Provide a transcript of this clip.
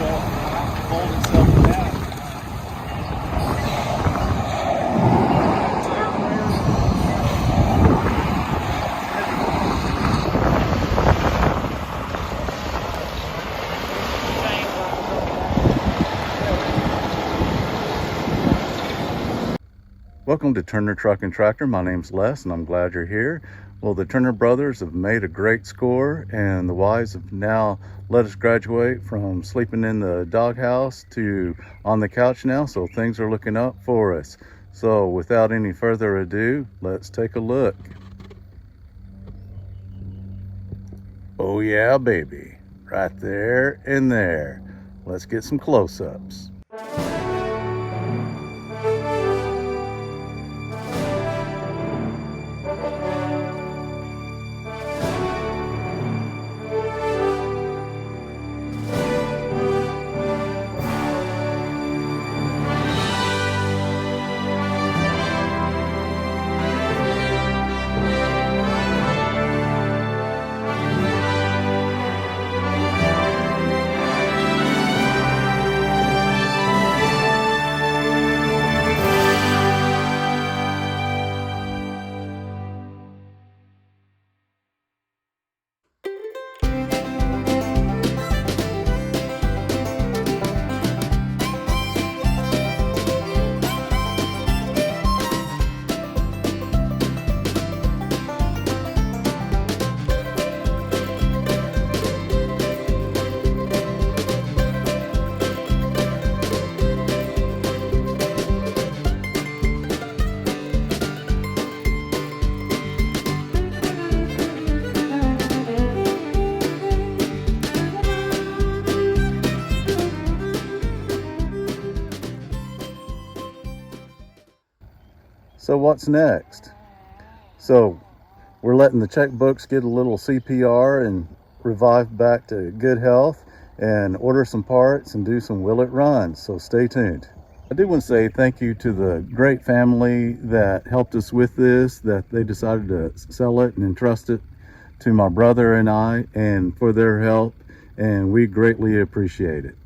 itself, fold itself down. Welcome to Turner Truck and Tractor. My name's Les and I'm glad you're here. Well, the Turner brothers have made a great score and the wives have now let us graduate from sleeping in the doghouse to on the couch now, so things are looking up for us. So without any further ado, let's take a look. Oh yeah, baby. Right there and there. Let's get some close-ups. So what's next? So we're letting the checkbooks get a little CPR and revive back to good health and order some parts and do some will it runs. So stay tuned. I do want to say thank you to the great family that helped us with this, that they decided to sell it and entrust it to my brother and I, and for their help, and we greatly appreciate it.